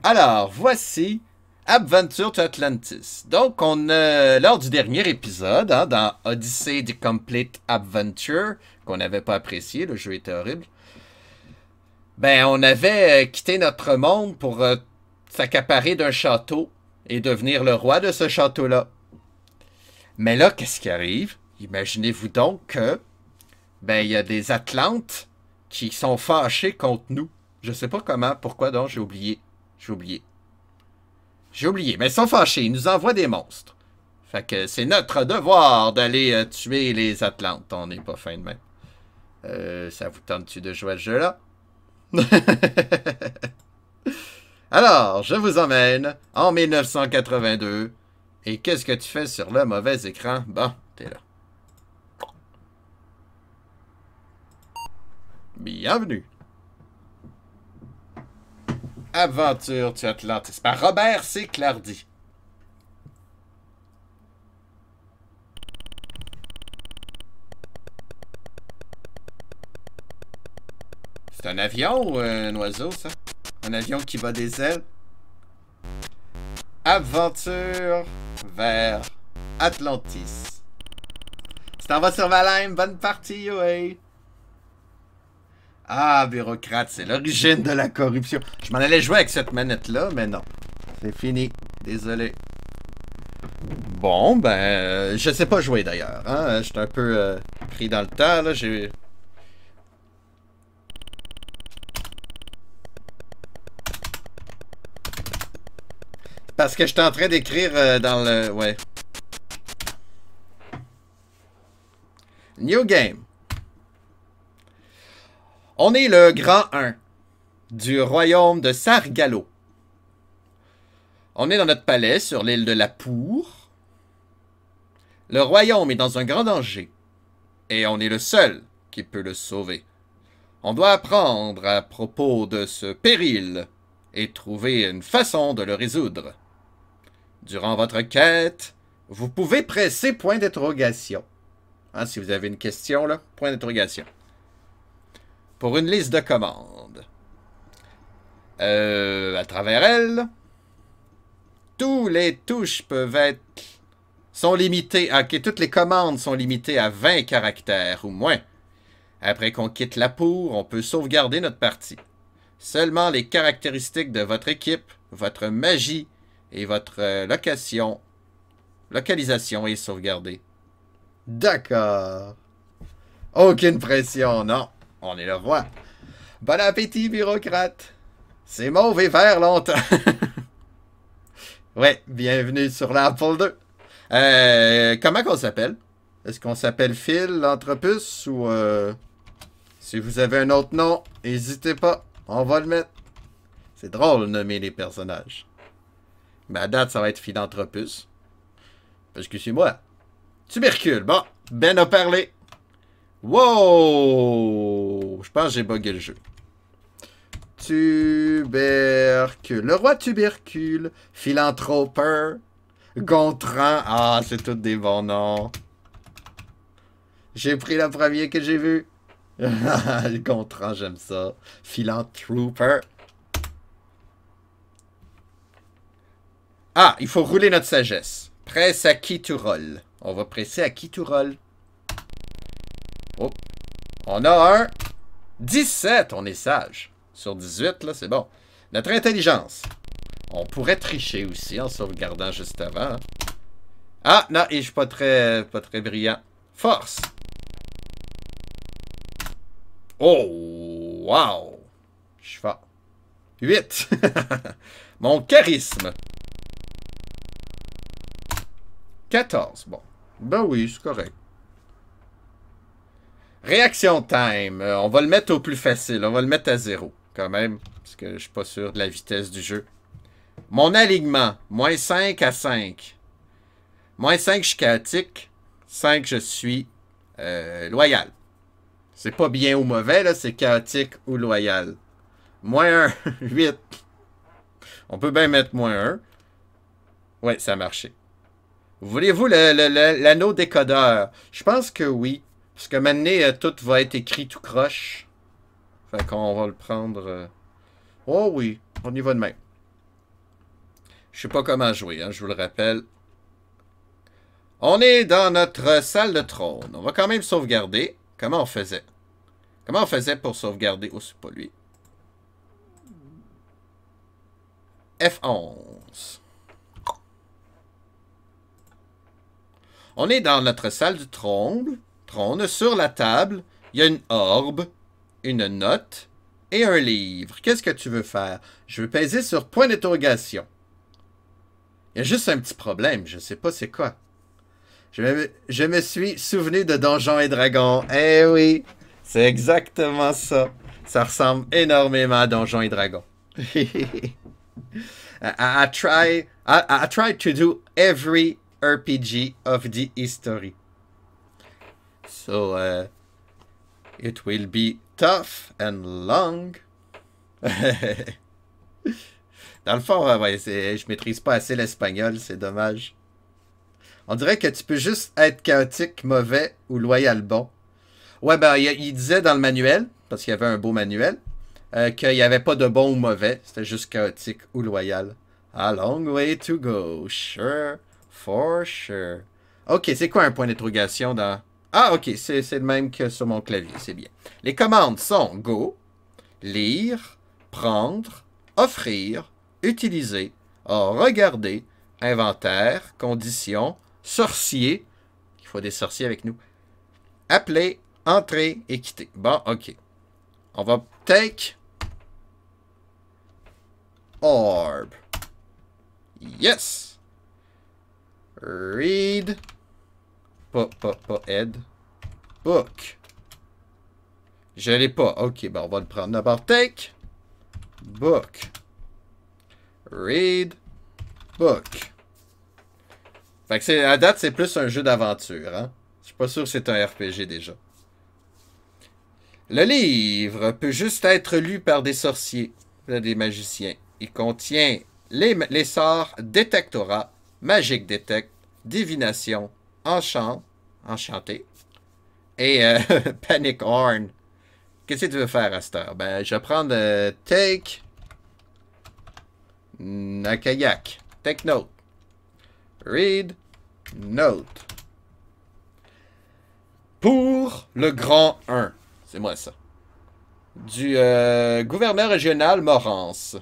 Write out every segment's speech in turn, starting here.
Alors, voici Adventure to Atlantis. Donc, lors du dernier épisode, hein, dans Odyssey The Complete Adventure, qu'on n'avait pas apprécié, le jeu était horrible, ben, on avait quitté notre monde pour s'accaparer d'un château et devenir le roi de ce château-là. Mais là, qu'est-ce qui arrive? Imaginez-vous donc que, ben, il y a des Atlantes qui sont fâchés contre nous. Je sais pas comment, pourquoi donc, j'ai oublié. J'ai oublié, mais ils sont fâchés, ils nous envoient des monstres. Fait que c'est notre devoir d'aller tuer les Atlantes. On n'est pas fin de même. Ça vous tente-tu de jouer à ce jeu-là? Alors, je vous emmène en 1982. Et qu'est-ce que tu fais sur le mauvais écran? Bon, t'es là. Bienvenue. Aventure to Atlantis par Robert C. Clardy. C'est un avion ou un oiseau, ça? Un avion qui va des ailes? Aventure vers Atlantis. Tu t'en vas sur Valheim, bonne partie, ouais. Ah, bureaucrate, c'est l'origine de la corruption. Je m'en allais jouer avec cette manette-là, mais non. C'est fini. Désolé. Bon, ben, je sais pas jouer d'ailleurs. Hein? J'étais un peu pris dans le temps, là. J'ai... Parce que j'étais en train d'écrire dans le... Ouais. New game. On est le grand 1 du royaume de Sargalo. On est dans notre palais sur l'île de la Pour. Le royaume est dans un grand danger. Et on est le seul qui peut le sauver. On doit apprendre à propos de ce péril et trouver une façon de le résoudre. Durant votre quête, vous pouvez presser point d'interrogation. Hein, si vous avez une question, là, point d'interrogation. Pour une liste de commandes. À travers elle, tous les touches peuvent être... sont limitées... Ok, toutes les commandes sont limitées à 20 caractères ou moins. Après qu'on quitte la Pour, on peut sauvegarder notre partie. Seulement les caractéristiques de votre équipe, votre magie et votre localisation est sauvegardée. D'accord. Aucune pression, non. On est le roi. Bon appétit, bureaucrate. C'est mauve et vert longtemps. Ouais, bienvenue sur l'Apple 2. Comment qu'on s'appelle? Est-ce qu'on s'appelle Phil, l'Anthropus, ou si vous avez un autre nom, n'hésitez pas, on va le mettre. C'est drôle de nommer les personnages. Mais à date, ça va être Philanthropus. Parce que c'est moi. Tubercule, bon, Ben a parlé. Wow! Je pense que j'ai bugué le jeu. Tubercule. Le roi tubercule. Philanthropeur. Gontran. Ah, c'est tous des bons noms. J'ai pris le premier que j'ai vu. Gontran, j'aime ça. Philanthropeur. Ah, il faut rouler notre sagesse. Presse à qui tu rolles. On va presser à qui tu rolles. Oh. On a un 17. On est sage. Sur 18, là, c'est bon. Notre intelligence. On pourrait tricher aussi en sauvegardant juste avant. Hein. Ah, non, et je suis pas très brillant. Force. Oh, wow. Je suis fort. 8. Mon charisme. 14. Bon. Ben oui, c'est correct. Réaction time. On va le mettre au plus facile. On va le mettre à 0, quand même. Parce que je suis pas sûr de la vitesse du jeu. Mon alignement. Moins 5 à 5. Moins 5, je suis chaotique. 5, je suis loyal. C'est pas bien ou mauvais, là. C'est chaotique ou loyal. Moins 1, 8. On peut bien mettre moins 1. Ouais, ça a marché. Voulez-vous l'anneau décodeur? Je pense que oui. Parce que maintenant, tout va être écrit tout croche. Fait qu'on va le prendre... Oh oui, on y va de même. Je sais pas comment jouer, hein, je vous le rappelle. On est dans notre salle de trône. On va quand même sauvegarder. Comment on faisait? Comment on faisait pour sauvegarder? Oh, c'est pas lui. F11. On est dans notre salle du trône. Sur la table, il y a une orbe, une note et un livre. Qu'est-ce que tu veux faire? Je veux peser sur point d'interrogation. Il y a juste un petit problème. Je sais pas c'est quoi. Je me suis souvenu de Donjons et Dragons. Eh oui, c'est exactement ça. Ça ressemble énormément à Donjons et Dragons. I try to do every RPG of the history. So, it will be tough and long. Dans le fond, ouais, je maîtrise pas assez l'espagnol, c'est dommage. On dirait que tu peux juste être chaotique, mauvais ou loyal bon. Ouais, ben, il disait dans le manuel, parce qu'il y avait un beau manuel, qu'il n'y avait pas de bon ou mauvais, c'était juste chaotique ou loyal. A long way to go, sure, for sure. Ok, c'est quoi un point d'interrogation dans... Ah, ok, c'est le même que sur mon clavier, c'est bien. Les commandes sont go, lire, prendre, offrir, utiliser, regarder, inventaire, conditions, sorcier, il faut des sorciers avec nous, appeler, entrer et quitter. Bon, ok. On va take orb. Yes. Read. Pas head. Book. Je l'ai pas. Ok, ben on va le prendre d'abord. Take. Book. Read. Book. Fait que à date, c'est plus un jeu d'aventure, hein. Je suis pas sûr que c'est un RPG déjà. Le livre peut juste être lu par des sorciers, des magiciens. Il contient les sorts Détectorat, Magic Detect, Divination, Enchanté et Panic Horn. Qu'est-ce que tu veux faire à cette heure? Ben, je vais prendre Take Nakayak. Take Note. Read Note. Pour le grand 1. C'est moi ça. Du gouverneur régional Morance.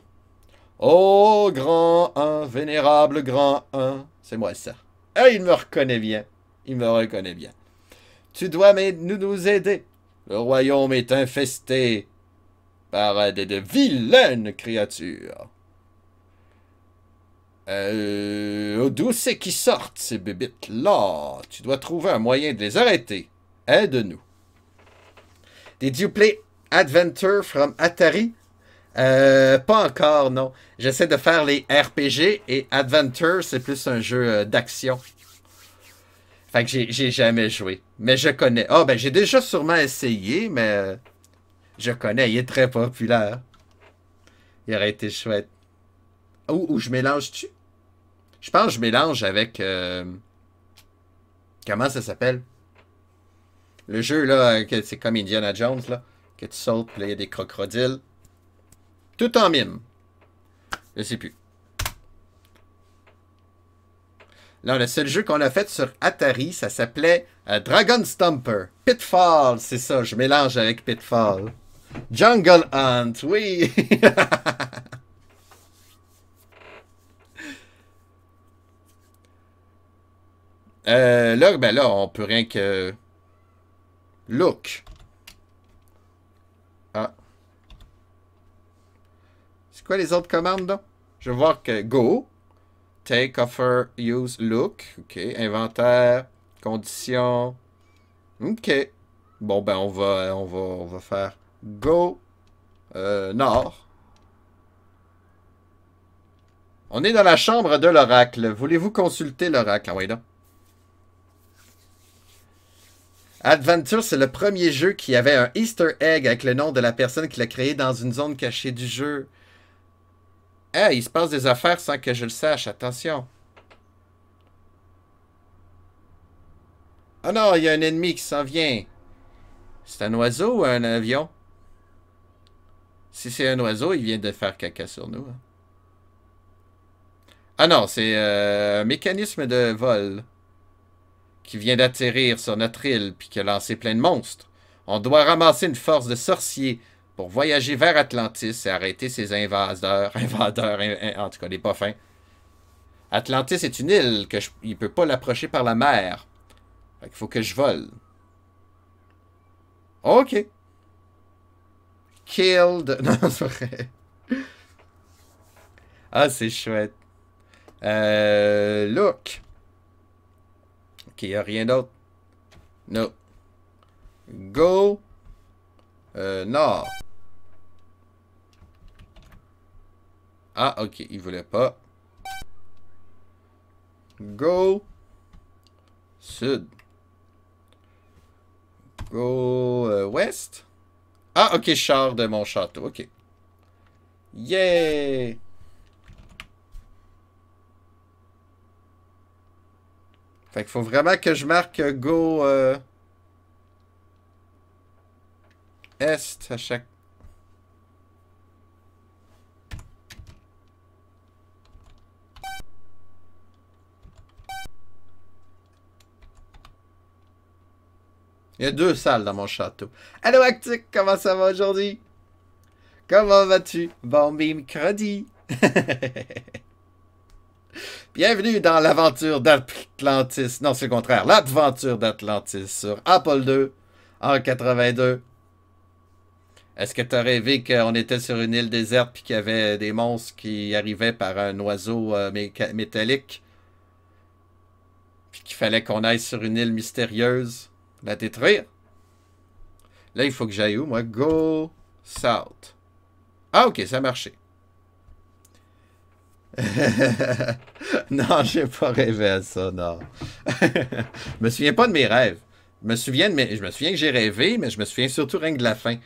Oh, grand 1, vénérable grand 1. C'est moi ça. Ah, il me reconnaît bien. Il me reconnaît bien. Tu dois nous aider. Le royaume est infesté par de vilaines créatures. D'où c'est qu'ils sortent, ces bébites-là? Tu dois trouver un moyen de les arrêter. Aide-nous. Did you play Adventure from Atari? Pas encore, non. J'essaie de faire les RPG et Adventure, c'est plus un jeu d'action. Fait que j'ai jamais joué. Mais je connais. Ah, ben j'ai déjà sûrement essayé, mais je connais. Il est très populaire. Il aurait été chouette. Ou je mélange-tu? Je pense que je mélange avec... comment ça s'appelle? Le jeu, là, c'est comme Indiana Jones, là. Que tu sautes, puis là, il y a des crocodiles. Tout en mime. Je sais plus. Là, le seul jeu qu'on a fait sur Atari, ça s'appelait Dragon Stomper. Pitfall, c'est ça, je mélange avec Pitfall. Jungle Hunt, oui! Là, ben là, on peut rien que... Look. Ah. C'est quoi les autres commandes, là? Je vais voir que Go. Take, offer, use, look. OK. Inventaire. Conditions. OK. Bon, ben, on va faire Go. Nord. On est dans la chambre de l'oracle. Voulez-vous consulter l'oracle? Ah oui, là. Adventure, c'est le premier jeu qui avait un Easter egg avec le nom de la personne qui l'a créé dans une zone cachée du jeu. Hey, il se passe des affaires sans que je le sache. Attention. Oh non, il y a un ennemi qui s'en vient. C'est un oiseau ou un avion? Si c'est un oiseau, il vient de faire caca sur nous. Hein. Ah non, c'est un mécanisme de vol qui vient d'atterrir sur notre île puis qui a lancé plein de monstres. On doit ramasser une force de sorciers pour voyager vers Atlantis et arrêter ces invadeurs. En tout cas, des pas fins. Atlantis est une île que il peut pas l'approcher par la mer. Fait qu'il faut que je vole. OK. Killed. Non, c'est vrai. Ah, c'est chouette. Look. OK, il n'y a rien d'autre. No. Go. Nord. Ah, OK, il voulait pas. Go. Sud. Go ouest. Ah, OK, je sors de mon château. OK. Yeah! Fait qu'il faut vraiment que je marque go est à chaque... Il y a 2 salles dans mon château. Allô, Actic, comment ça va aujourd'hui? Comment vas-tu? Bon mercredi! Bienvenue dans l'aventure d'Atlantis. Non, c'est le contraire. L'aventure d'Atlantis sur Apple II en 82. Est-ce que tu as rêvé qu'on était sur une île déserte puis qu'il y avait des monstres qui arrivaient par un oiseau métallique? Puis qu'il fallait qu'on aille sur une île mystérieuse la détruire? Là, il faut que j'aille où, moi? Go south. Ah, OK, ça a marché. Non, j'ai pas rêvé à ça, non. Je me souviens pas de mes rêves. Je me souviens que j'ai rêvé, mais je me souviens surtout rien que de la fin.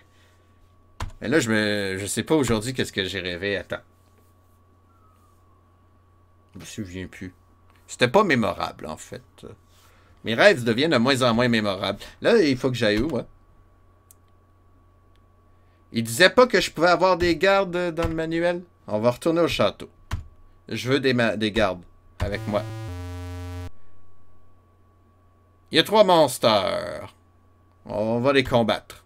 Mais là, je sais pas aujourd'hui qu'est-ce que j'ai rêvé. Attends. Je me souviens plus. C'était pas mémorable, en fait. Mes rêves deviennent de moins en moins mémorables. Là, il faut que j'aille où, moi? Il disait pas que je pouvais avoir des gardes dans le manuel? On va retourner au château. Je veux des gardes avec moi. Il y a 3 monstres. On va les combattre.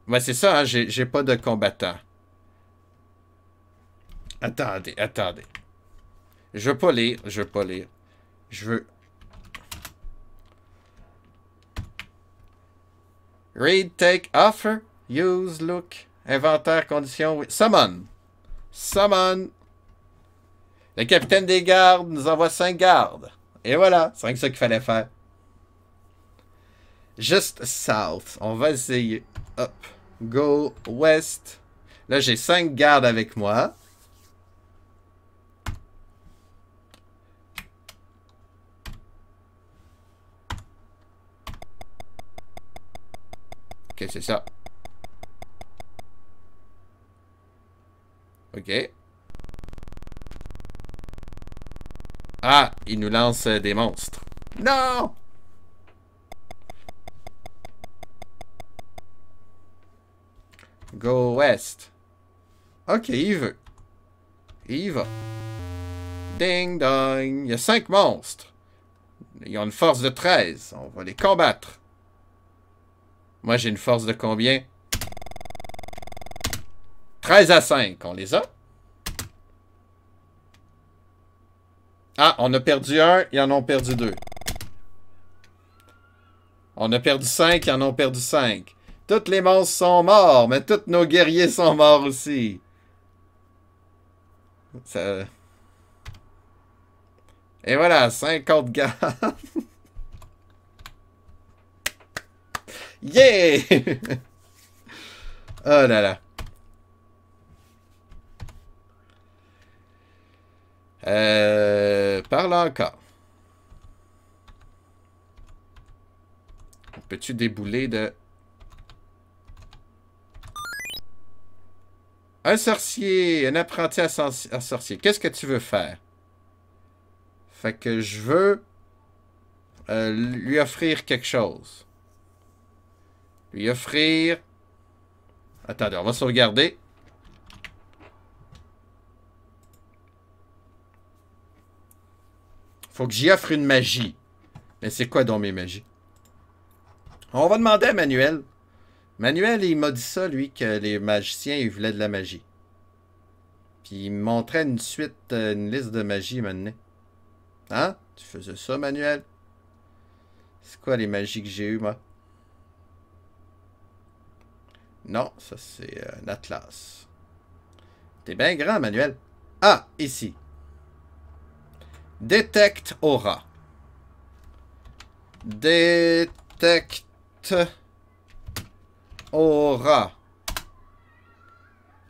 Ouais, c'est ça, hein, j'ai pas de combattants. Attendez, attendez. Je veux pas lire, je veux pas lire. Je veux... Read, take, offer, use, look, inventaire, condition, oui. Summon. Summon. Le capitaine des gardes nous envoie 5 gardes. Et voilà, c'est rien que ça qu'il fallait faire. Juste south. On va essayer. Hop. Go west. Là, j'ai 5 gardes avec moi. Ok, c'est ça. Ok. Ah, il nous lance des monstres. Non! Go west. Ok, il veut. Il va. Ding dong. Il y a 5 monstres. Ils ont une force de 13. On va les combattre. Moi, j'ai une force de combien? 13-5. On les a? Ah, on a perdu 1, ils en ont perdu 2. On a perdu 5, ils en ont perdu 5. Tous les monstres sont morts, mais tous nos guerriers sont morts aussi. Ça... Et voilà, 50 gars. Yeah! Oh là là. Parle encore. Peux-tu débouler de... Un sorcier, un apprenti à sorcier. Qu'est-ce que tu veux faire? Fait que je veux lui offrir quelque chose. Lui offrir... Attendez, on va sauvegarder. Faut que j'y offre une magie. Mais c'est quoi donc mes magies? On va demander à Manuel. Manuel, il m'a dit ça, lui, que les magiciens, ils voulaient de la magie. Puis il me montrait une suite, une liste de magie maintenant. Hein? Tu faisais ça, Manuel? C'est quoi les magies que j'ai eues, moi? Non, ça c'est un atlas. T'es bien grand, Manuel. Ah, ici. Détecte aura. Détecte aura.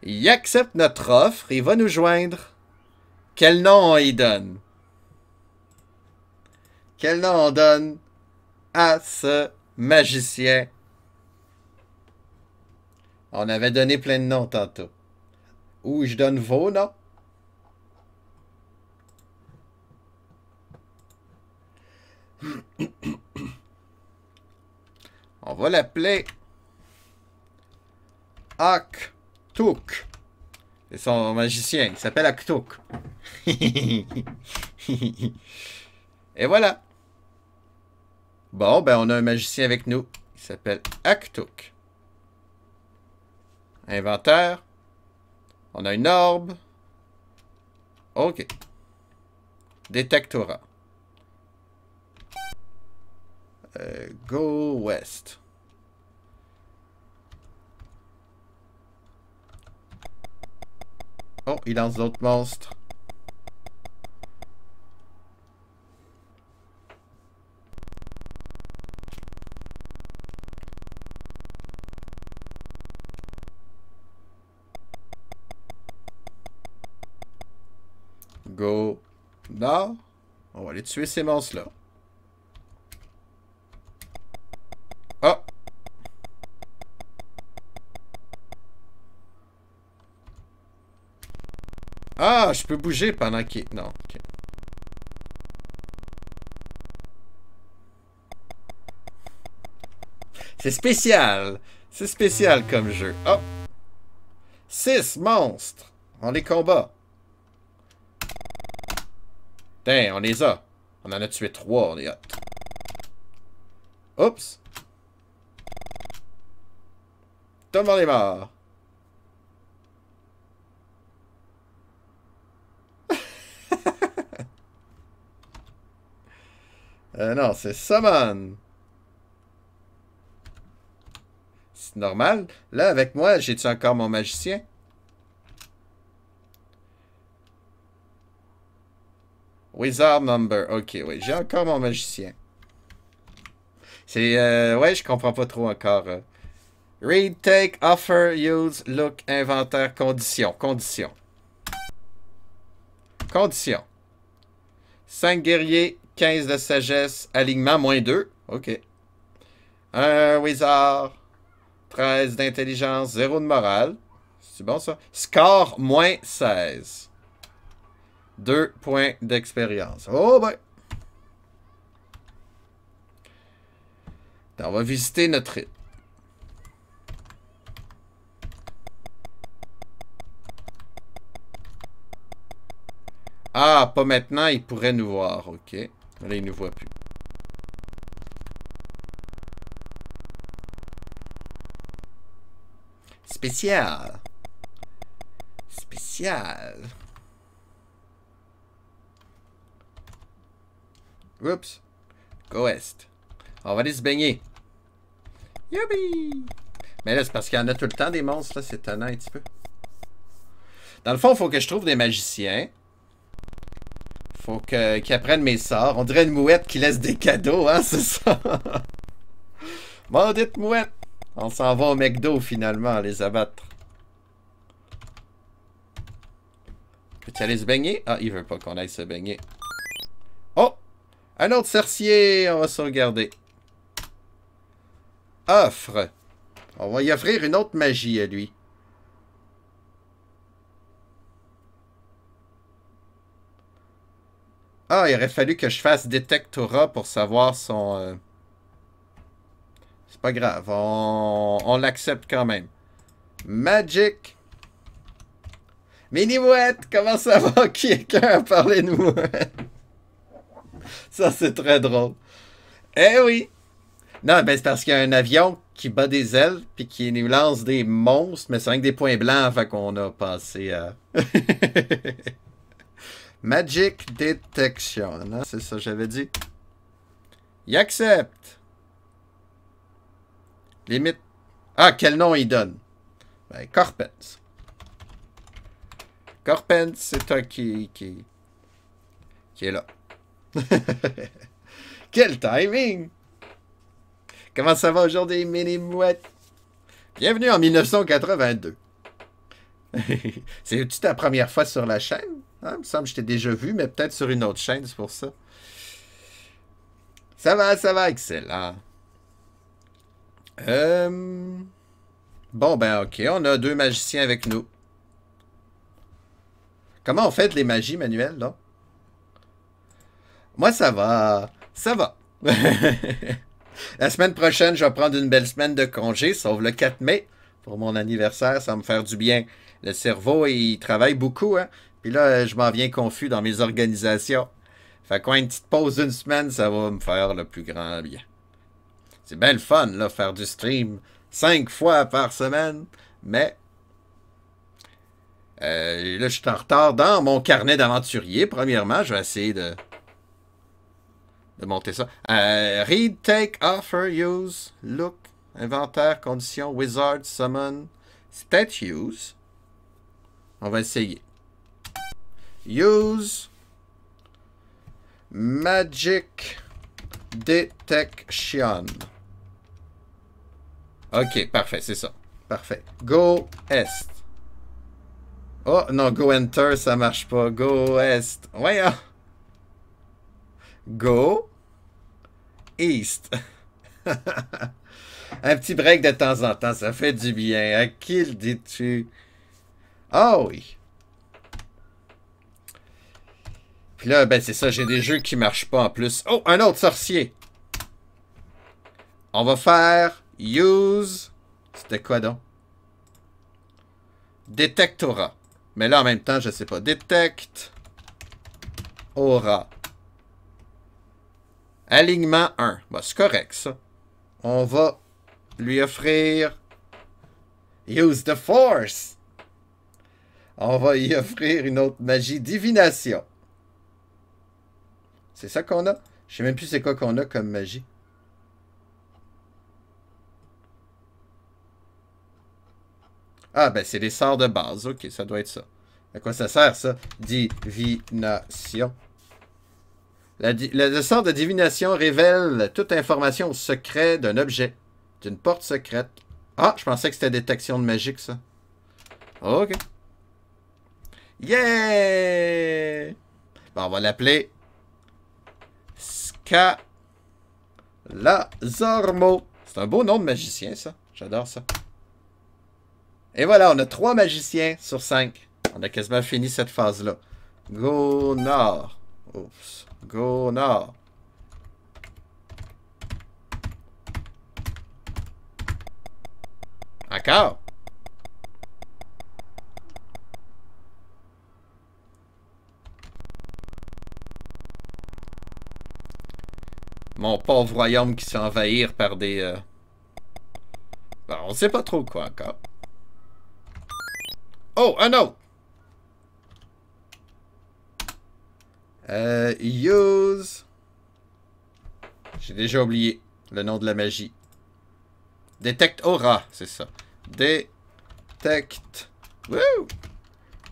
Il accepte notre offre. Il va nous joindre. Quel nom on y donne? Quel nom on donne à ce magicien? On avait donné plein de noms tantôt. Ou je donne vos noms. On va l'appeler Aktuk. C'est son magicien. Il s'appelle Aktuk. Et voilà. Bon, ben on a un magicien avec nous. Il s'appelle Aktuk. Inventaire. On a une orbe. OK. Détectora. Go west. Oh, il lance d'autres monstres. Go nord. On va aller tuer ces monstres-là. Oh! Ah, je peux bouger pendant qu'il... Non, ok. C'est spécial. C'est spécial comme jeu. Oh! 6 monstres. On les combat. Tiens, on les a. On en a tué 3, on est hot. Oups! Tout le monde est mort. Non, c'est summon. C'est normal. Là, avec moi, j'ai-tu encore mon magicien? Wizard number. Ok, oui, j'ai encore mon magicien. C'est... ouais, je comprends pas trop encore. Read, take, offer, use, look, inventaire, condition. Condition. Condition. 5 guerriers, 15 de sagesse, alignement, -2. OK. Un wizard, 13 d'intelligence, 0 de morale. C'est bon, ça? Score, -16. 2 points d'expérience. Oh, ben! On va visiter notre île. Ah, pas maintenant, il pourrait nous voir. OK. Là, il nous voit plus. Spécial. Spécial. Oups. Go Est. On va aller se baigner. Youpi! Mais là, c'est parce qu'il y en a tout le temps des monstres, là. C'est étonnant un petit peu. Dans le fond, il faut que je trouve des magiciens. Faut qu'ils apprennent mes sorts. On dirait une mouette qui laisse des cadeaux, hein, c'est ça? Maudite mouette! On s'en va au McDo, finalement, les abattre. Peux-tu aller se baigner? Ah, il veut pas qu'on aille se baigner. Oh! Un autre sorcier! On va sauvegarder. Offre. On va y offrir une autre magie à lui. Ah, il aurait fallu que je fasse Detectora pour savoir son... C'est pas grave, on l'accepte quand même. Magic. Mini-mouette, comment ça va? Quelqu'un a parlé de mouette? Ça, c'est très drôle. Eh oui! Non, ben c'est parce qu'il y a un avion qui bat des ailes puis qui nous lance des monstres, mais c'est avec des points blancs, fait qu'on a passé à... Magic Detection, hein? C'est ça que j'avais dit. Il accepte. Limite. Ah, quel nom il donne? Ben, Corpens. Corpens, c'est toi qui est là. Quel timing! Comment ça va aujourd'hui, mini mouette? Bienvenue en 1982. C'est-tu ta première fois sur la chaîne? Hein? Il me semble que je t'ai déjà vu, mais peut-être sur une autre chaîne, c'est pour ça. Ça va, excellent. Bon, ben ok, on a 2 magiciens avec nous. Comment on fait les magies manuelles, là? Moi, ça va. Ça va. La semaine prochaine, je vais prendre une belle semaine de congé, sauf le 4 mai. Pour mon anniversaire, ça va me faire du bien. Le cerveau, il travaille beaucoup, hein. Puis là, je m'en viens confus dans mes organisations. Fait quoi, une petite pause d'une semaine, ça va me faire le plus grand bien. C'est bien le fun, là, faire du stream 5 fois par semaine. Mais là, je suis en retard dans mon carnet d'aventurier. Premièrement, je vais essayer de monter ça. Read, take, offer, use, look, inventaire, condition, wizard, summon. C'est peut-être use. On va essayer. Use Magic Detection. Ok, parfait, c'est ça. Parfait. Go Est. Oh, non, Go Enter, ça marche pas. Go Est. Voyons. Go East. Un petit break de temps en temps, ça fait du bien. À qui le dis-tu? Ah oui. Puis là, ben c'est ça, j'ai des jeux qui marchent pas en plus. Oh, un autre sorcier. On va faire use. C'était quoi donc? Detect aura. Mais là, en même temps, je sais pas. Detect aura. Alignement 1. Bon, c'est correct, ça. On va lui offrir use the force. On va y offrir une autre magie, divination. C'est ça qu'on a? Je sais même plus c'est quoi qu'on a comme magie. Ah, ben c'est les sorts de base. Ok, ça doit être ça. À quoi ça sert, ça? Divination. Le sort de divination révèle toute information au secret d'un objet, d'une porte secrète. Ah, je pensais que c'était détection de magique, ça. Ok. Yeah! Bon, on va l'appeler Scalazormo. C'est un beau nom de magicien, ça. J'adore ça. Et voilà, on a 3 magiciens sur 5. On a quasiment fini cette phase-là. Go nord. Oups. Go nord. Encore. Mon pauvre royaume qui se fait envahir par des... Bon, on sait pas trop quoi encore. Oh, un autre! Use... J'ai déjà oublié le nom de la magie. Detect aura, c'est ça. Detect... Woo!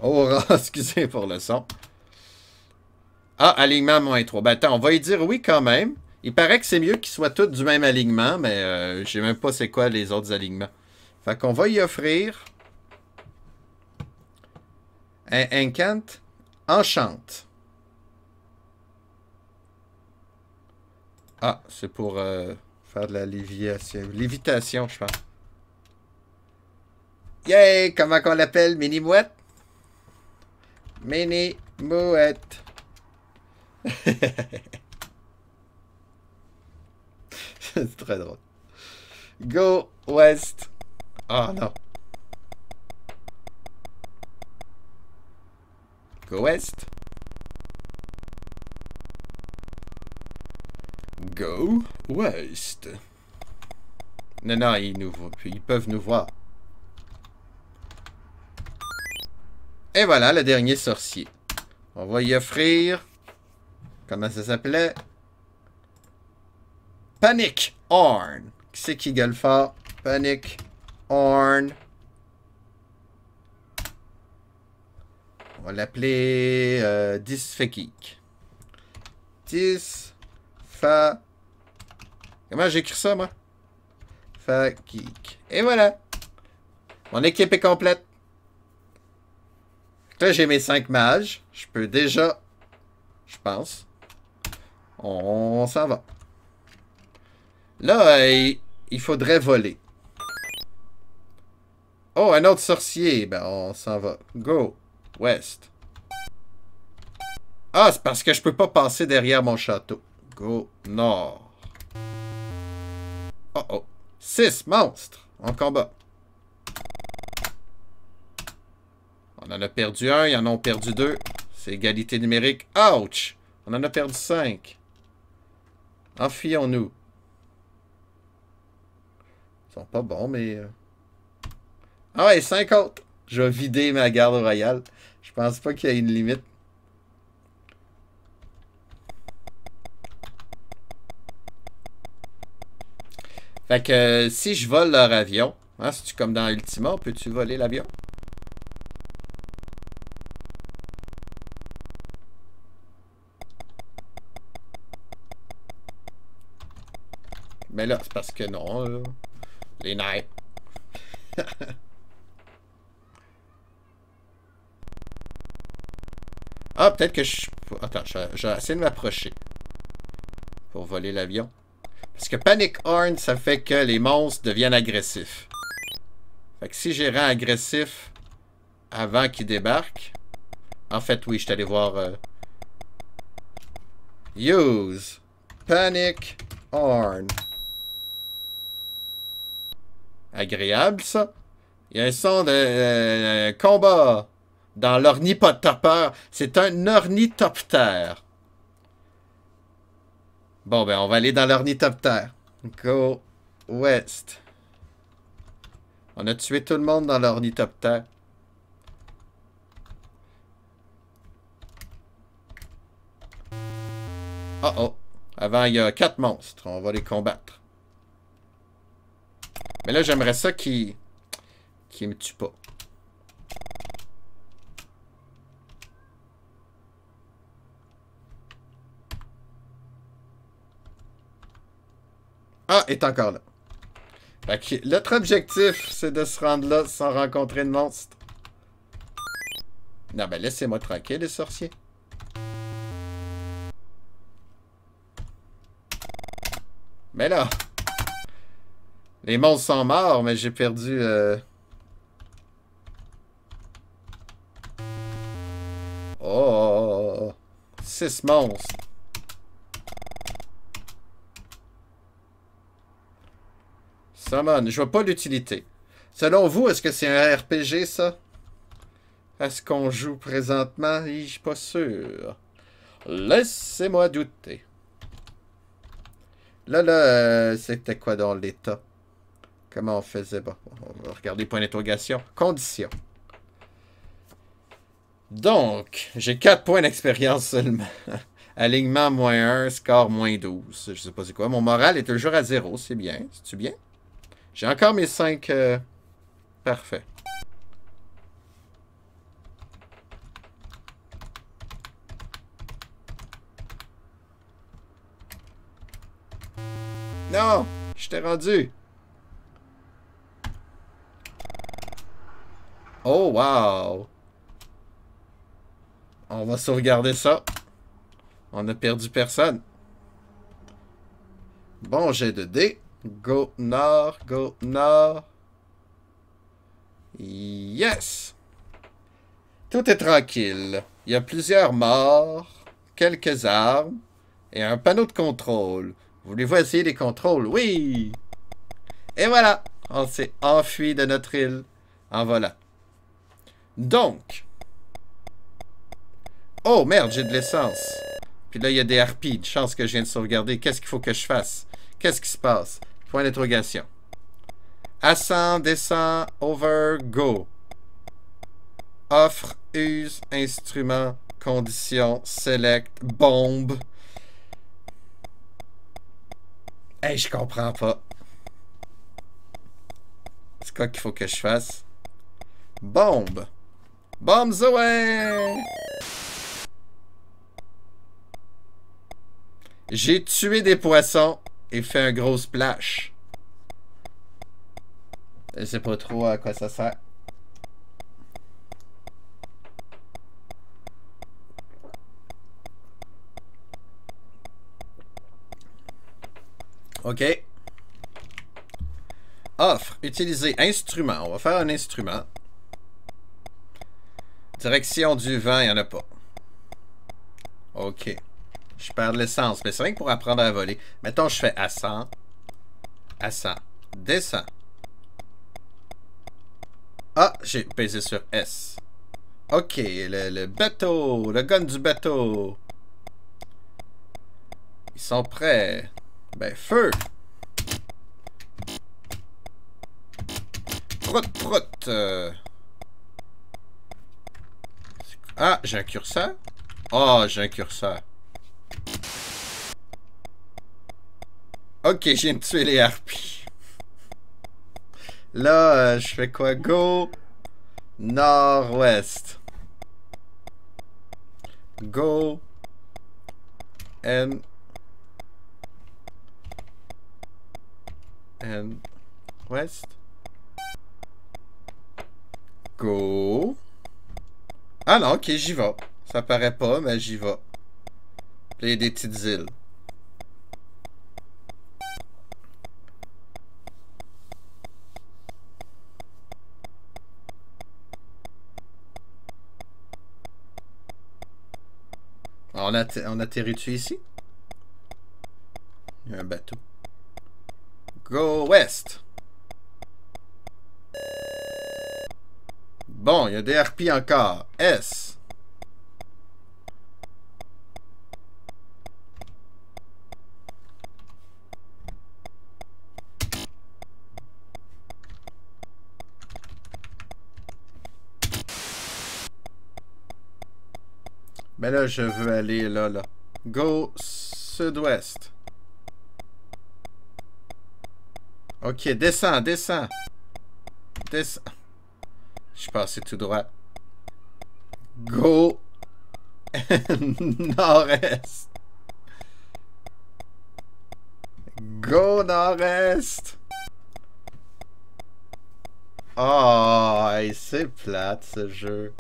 Aura, excusez pour le son. Ah, alignement -3. Ben attends, on va y dire oui quand même. Il paraît que c'est mieux qu'ils soient tous du même alignement, mais je sais même pas c'est quoi les autres alignements. Fait qu'on va y offrir un incant enchante. Ah, c'est pour faire de la lévitation, je pense. Yay! Comment qu'on l'appelle? Mini-mouette? Mini-mouette. C'est très drôle. Go West. Oh non. Go West. Go West. Non, non, ils peuvent nous voir. Et voilà, le dernier sorcier. On va y offrir... Comment ça s'appelait? Panic Horn. Qui c'est qui gueule fort? Panic Horn. On va l'appeler Disfakik. Comment j'écris ça, moi? Fakik. Et voilà. Mon équipe est complète. Là, j'ai mes 5 mages. Je peux déjà... Je pense. On s'en va. Là, il faudrait voler. Oh, un autre sorcier. Ben, on s'en va. Go. West. Ah, c'est parce que je peux pas passer derrière mon château. Go. Nord. Oh oh. 6 monstres en combat. On en a perdu un, ils en ont perdu 2. C'est égalité numérique. Ouch! On en a perdu 5. Enfuyons-nous. Ils sont pas bons, mais... Ah ouais, 5 autres. Je vais vider ma garde royale. Je pense pas qu'il y ait une limite. Fait que si je vole leur avion, hein, c'est-tu comme dans Ultima, peux-tu voler l'avion? Mais là, c'est parce que non, là. Les nerfs. Ah, peut-être que je... Attends, je vais essayer de m'approcher. Pour voler l'avion. Parce que Panic Horn, ça fait que les monstres deviennent agressifs. Fait que si j'ai rend agressif avant qu'ils débarquent... En fait, oui, je suis allé voir... Use Panic Horn. Agréable, ça. Il y a un son de combat dans l'ornithoptère. C'est un ornithoptère. Bon, ben, on va aller dans l'ornithoptère. Go West. On a tué tout le monde dans l'ornithoptère. Oh oh. Avant, il y a 4 monstres. On va les combattre. Mais là, j'aimerais ça qu'ils me tuent pas. Ah, il est encore là. Fait que notre objectif, c'est de se rendre là sans rencontrer de monstre. Non, ben laissez-moi tranquille, les sorciers. Mais là... Les monstres sont morts, mais j'ai perdu... Oh! 6 monstres. Summon, je vois pas l'utilité. Selon vous, est-ce que c'est un RPG, ça? Est-ce qu'on joue présentement? Je suis pas sûr. Laissez-moi douter. Là, c'était quoi dans l'état? Comment on faisait? Bon, on va regarder point d'interrogation. Conditions. Donc, j'ai 4 points d'expérience seulement. Alignement -1, score -12. Je sais pas c'est quoi. Mon moral est toujours à 0. C'est bien. C'est-tu bien? J'ai encore mes 5... Parfait. Non! Je t'ai rendu! Oh, wow! On va sauvegarder ça. On a perdu personne. Bon, j'ai de dés. Go nord, go nord. Yes! Tout est tranquille. Il y a plusieurs morts, quelques armes et un panneau de contrôle. Voulez-vous essayer les contrôles? Oui! Et voilà! On s'est enfui de notre île. En voilà. Donc... Oh, merde, j'ai de l'essence. Puis là, il y a des harpies. Une chance que je viens de sauvegarder. Qu'est-ce qu'il faut que je fasse? Qu'est-ce qui se passe? Point d'interrogation. Ascend, descend, over, go. Offre, use, instrument, condition, select, bombe. Hey, je comprends pas. C'est quoi qu'il faut que je fasse? Bombe. Bombs away! J'ai tué des poissons et fait un gros splash. Je sais pas trop à quoi ça sert. OK. Offre. Utiliser instrument. On va faire un instrument. Direction du vent, il n'y en a pas. OK. Je perds de l'essence. Mais c'est rien que pour apprendre à voler. Mettons, je fais ascend. Ascend. Descend. Ah, j'ai pesé sur S. OK, le bateau. Le gun du bateau. Ils sont prêts. Ben, feu. Prout, prout. Ah, j'ai un curseur. Oh, j'ai un curseur. Ok, je viens de tuer les harpies. Là, je fais quoi? Go nord-ouest. Go and west. Go. Ah non, ok, j'y vais. Ça paraît pas, mais j'y vais. Là, il y a des petites îles. On atterrit-tu ici? Il y a un bateau. Go west. Bon, il y a des harpies encore. S. Ben là, je veux aller là. Go sud-ouest. Ok, descends. Descends. Je suis passé tout droit. Go nord-est. Go nord-est. Oh, hey, c'est plate ce jeu.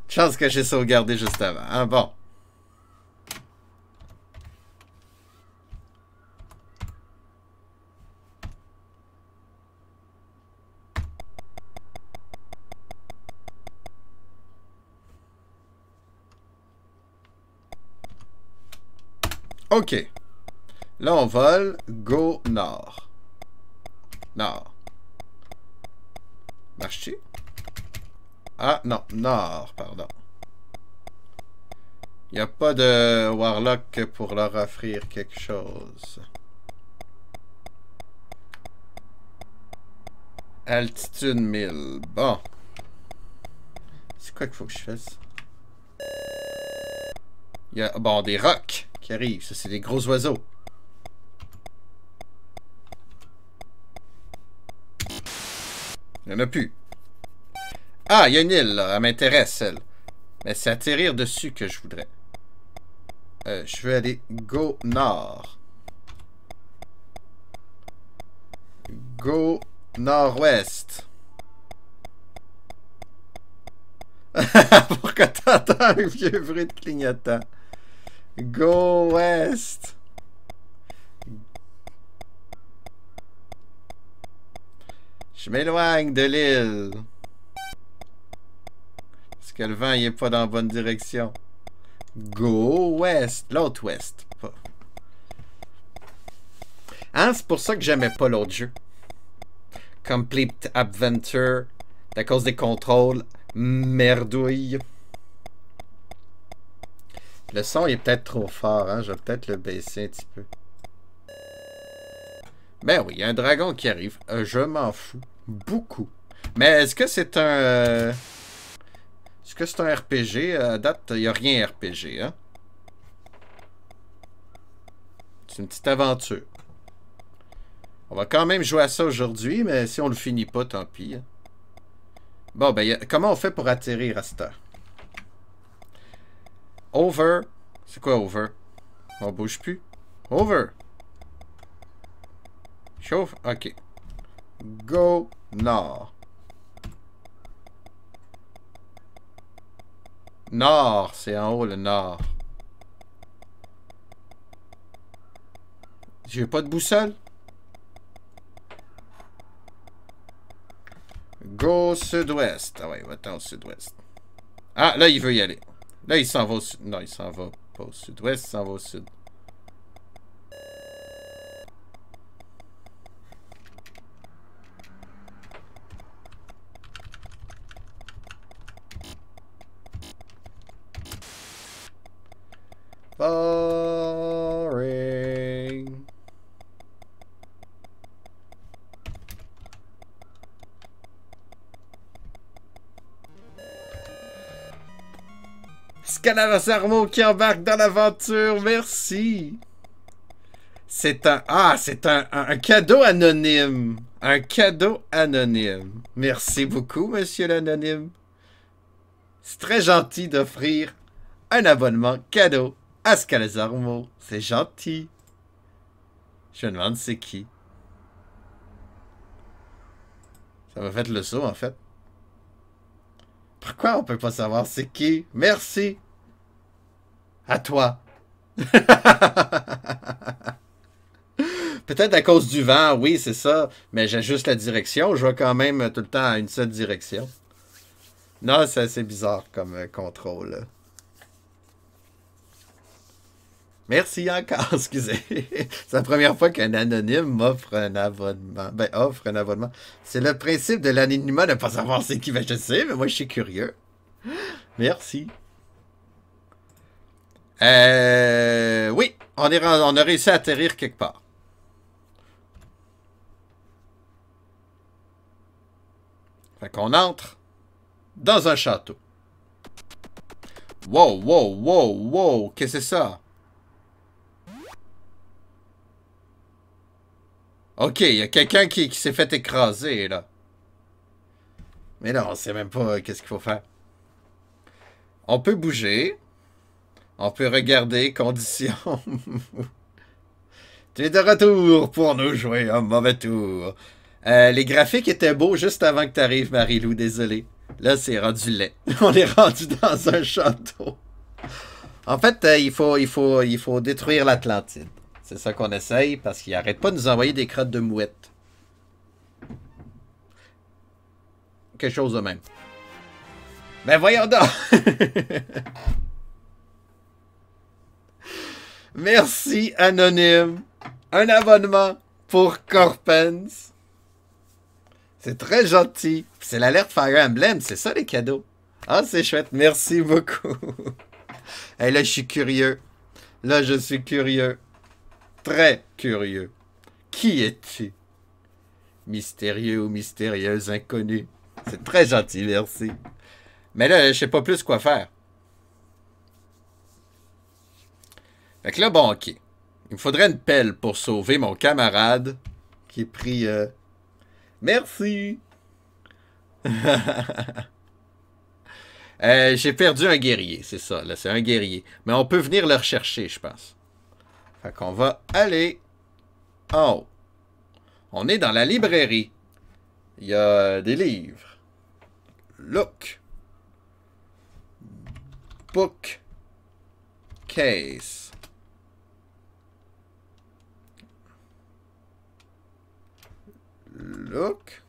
Chance que j'ai sauvegardé juste avant. Hein, bon. OK. Là, on vole. Go nord. Nord. Marche-tu? Ah, non. Nord, pardon. Il n'y a pas de Warlock pour leur offrir quelque chose. Altitude 1000. Bon. C'est quoi qu'il faut que je fasse? Il y a, bon, des rocs qui arrivent. Ça, c'est des gros oiseaux. Il n'y en a plus. Ah, il y a une île, là. Elle m'intéresse, celle. Mais c'est atterrir dessus que je voudrais. Je veux aller go nord. Go nord-ouest. Pourquoi t'entends un vieux bruit de clignotant? Go west. Je m'éloigne de l'île. Parce que le vent il est pas dans la bonne direction. Go west. L'autre ouest. Hein, c'est pour ça que j'aimais pas l'autre jeu. Complete Adventure. À cause des contrôles. Merdouille. Le son est peut-être trop fort, hein? Je vais peut-être le baisser un petit peu. Ben oui, il y a un dragon qui arrive. Je m'en fous. Beaucoup. Mais est-ce que c'est un... Est-ce que c'est un RPG? À date, il n'y a rien RPG, hein? C'est une petite aventure. On va quand même jouer à ça aujourd'hui, mais si on le finit pas, tant pis. Hein. Bon, ben, comment on fait pour atterrir à cette heure? Over. C'est quoi over? On bouge plus. Over. Chauffe. OK. Go nord. Nord, c'est en haut le nord. J'ai pas de boussole? Go sud-ouest. Ah ouais, va-t'en au sud-ouest. Ah, là, il veut y aller. Là, il s'en va au sud. Non, il s'en va pas au sud-ouest, il s'en va au sud. Boring. Scanner qui embarque dans l'aventure, merci. C'est un... Ah, c'est un cadeau anonyme. Un cadeau anonyme. Merci beaucoup, monsieur l'anonyme. C'est très gentil d'offrir un abonnement cadeau à Scalazarmo. C'est gentil. Je me demande c'est qui. Ça m'a fait le saut, en fait. Pourquoi on peut pas savoir c'est qui? Merci. À toi. Peut-être à cause du vent, oui, c'est ça. Mais j'ajuste la direction. Je vais quand même tout le temps à une seule direction. Non, c'est assez bizarre comme contrôle. Merci encore, excusez. C'est la première fois qu'un anonyme m'offre un abonnement. Ben, offre un abonnement. C'est le principe de l'anonymat de ne pas savoir c'est qui. Ben, je sais, mais moi, je suis curieux. Merci. Oui, on a réussi à atterrir quelque part. Fait qu'on entre dans un château. Wow, wow, wow, wow, qu'est-ce que c'est ça? Ok, il y a quelqu'un qui s'est fait écraser, là. Mais non, on sait même pas qu'est-ce qu'il faut faire. On peut bouger. On peut regarder conditions. Tu es de retour pour nous jouer un mauvais tour. Les graphiques étaient beaux juste avant que tu arrives, Marie-Lou, désolé. Là, c'est rendu laid. On est rendu dans un château. En fait, il faut détruire l'Atlantide. C'est ça qu'on essaye, parce qu'il arrête pas de nous envoyer des crottes de mouettes. Quelque chose de même. Ben voyons donc! Merci, Anonyme. Un abonnement pour Corpens. C'est très gentil. C'est l'alerte Fire Emblem, c'est ça les cadeaux. Ah, c'est chouette. Merci beaucoup. Hey, là, je suis curieux. Là, je suis curieux. Très curieux. Qui es-tu? Mystérieux ou mystérieuse inconnue. C'est très gentil, merci. Mais là, je sais pas plus quoi faire. Fait que là, bon, ok. Il me faudrait une pelle pour sauver mon camarade qui est pris... Merci! J'ai perdu un guerrier, c'est ça. Là, c'est un guerrier. Mais on peut venir le rechercher, je pense. Fait qu'on va aller en haut. On est dans la librairie. Il y a des livres. Look. Book. Case. Look.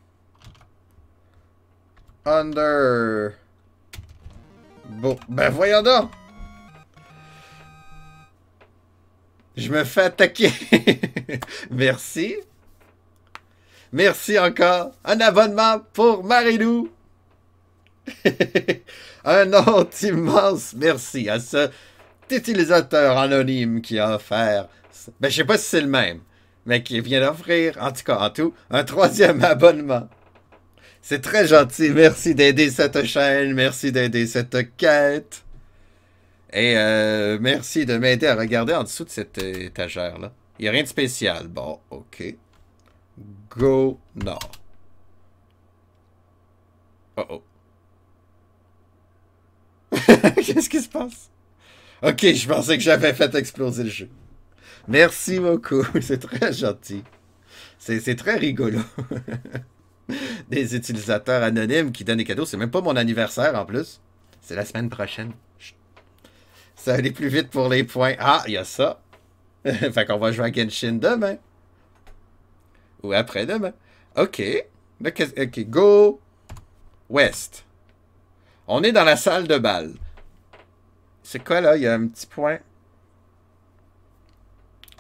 Under. Bon, ben voyons donc. Je me fais attaquer. Merci. Merci encore. Un abonnement pour Marie-Lou. Un autre immense merci à ce cet utilisateur anonyme qui a offert... Ben, je sais pas si c'est le même, mais qui vient d'offrir, en tout cas, en tout, un 3e abonnement. C'est très gentil. Merci d'aider cette chaîne. Merci d'aider cette quête. Et merci de m'aider à regarder en dessous de cette étagère-là. Il n'y a rien de spécial. Bon, ok. Go nord. Oh oh. Qu'est-ce qui se passe? Ok, je pensais que j'avais fait exploser le jeu. Merci beaucoup. C'est très gentil. C'est très rigolo. Des utilisateurs anonymes qui donnent des cadeaux. C'est même pas mon anniversaire en plus. C'est la semaine prochaine. Chut. Ça va aller plus vite pour les points. Ah, il y a ça. Fait qu'on va jouer à Genshin demain. Ou après-demain. Ok. Ok, go west. On est dans la salle de bal. C'est quoi là? Il y a un petit point.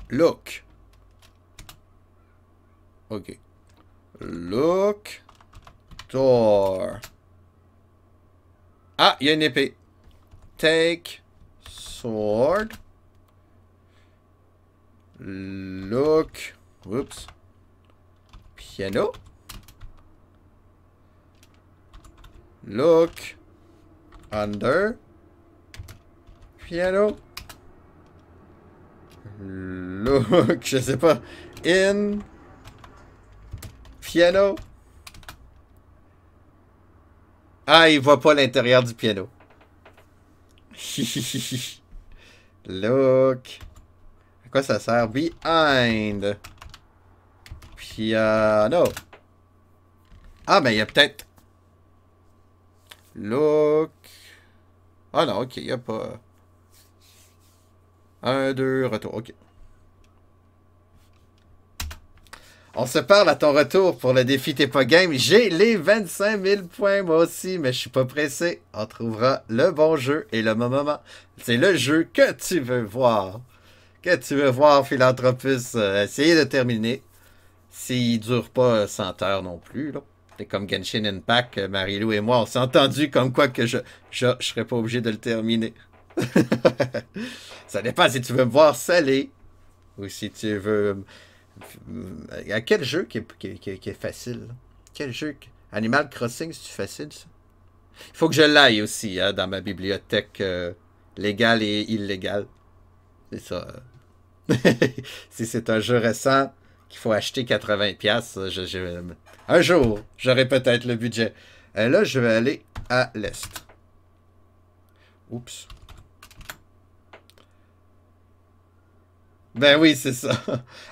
Look. Ok. Look. Door. Ah, il y a une épée. Take. Sword. Look. Oups. Piano. Look. Under. Piano. Look. Je sais pas. In. Piano. Ah, il voit pas l'intérieur du piano. Look. À quoi ça sert? Behind. Piano. Ah, ben il y a peut-être... Look. Ah non, ok, il n'y a pas... 1, 2, retour, ok. On se parle à ton retour pour le défi T'es pas game. J'ai les 25 000 points moi aussi, mais je suis pas pressé. On trouvera le bon jeu et le bon moment. C'est le jeu que tu veux voir. Que tu veux voir, Philanthropus, essayer de terminer. S'il dure pas 100 heures non plus, là. C'est comme Genshin Impact, Marie-Lou et moi, on s'est entendu comme quoi que je serais pas obligé de le terminer. Ça dépend si tu veux me voir salé ou si tu veux... À quel jeu qui est facile? Là? Quel jeu? Animal Crossing, c'est facile, ça? Il faut que je l'aille aussi, hein, dans ma bibliothèque légale et illégale. C'est ça. Si c'est un jeu récent qu'il faut acheter 80$, un jour, j'aurai peut-être le budget. Là, je vais aller à l'est. Oups. Ben oui, c'est ça.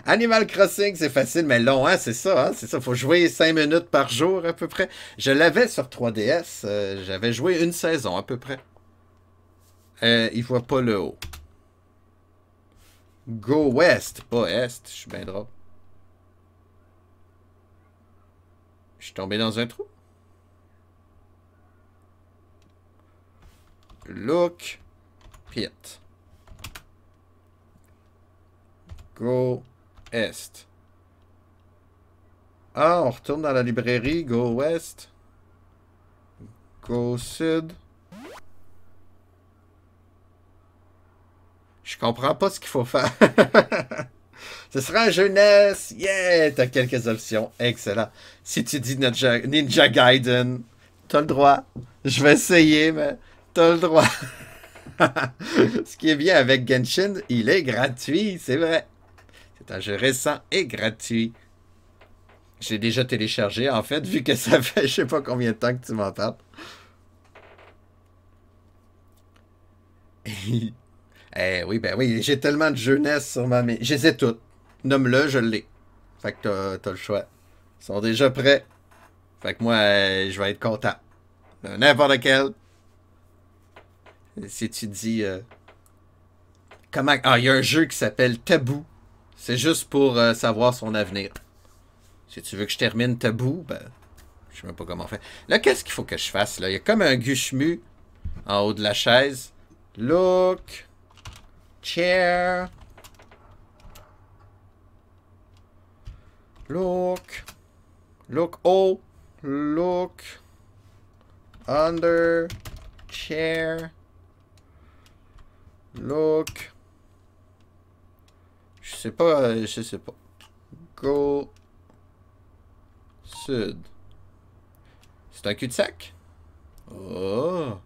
Animal Crossing, c'est facile, mais long, hein, c'est ça, hein, c'est ça. Faut jouer 5 minutes par jour, à peu près. Je l'avais sur 3DS. J'avais joué une saison, à peu près. Il voit pas le haut. Go west, pas est. Je suis bien drôle. Je suis tombé dans un trou. Look. Pit. Go est. Ah, on retourne dans la librairie. Go west. Go sud. Je comprends pas ce qu'il faut faire. Ce sera un jeunesse. Yeah! T'as quelques options. Excellent. Si tu dis Ninja Gaiden, t'as le droit. Je vais essayer, mais t'as le droit. Ce qui est bien avec Genshin, il est gratuit, c'est vrai. C'est un jeu récent et gratuit. J'ai déjà téléchargé, en fait, vu que ça fait je sais pas combien de temps que tu m'en parles. Eh oui, ben oui, j'ai tellement de jeunesse sur ma... Je les ai toutes. Nomme-le, je l'ai. Fait que t'as le choix. Ils sont déjà prêts. Fait que moi, je vais être content. N'importe quel. Si tu dis... comment... Ah, il y a un jeu qui s'appelle Taboo. C'est juste pour savoir son avenir. Si tu veux que je termine Taboo, ben... Je sais même pas comment faire. Là, qu'est-ce qu'il faut que je fasse, là? Il y a comme un gushmu en haut de la chaise. Look... Chair. Look. Look. Oh. Look. Under. Chair. Look. Je sais pas, je sais pas. Go. Sud. C'est un cul-de-sac? Oh.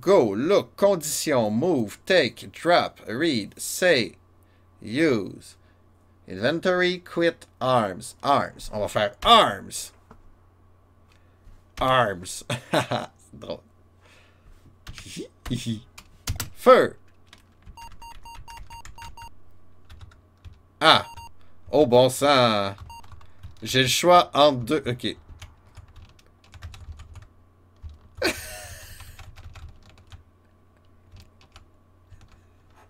Go, look, condition, move, take, drop, read, say, use. Inventory, quit, arms. Arms. On va faire arms. Arms. C'est drôle. Feu. Ah. Oh bon sang. J'ai le choix entre deux. Ok.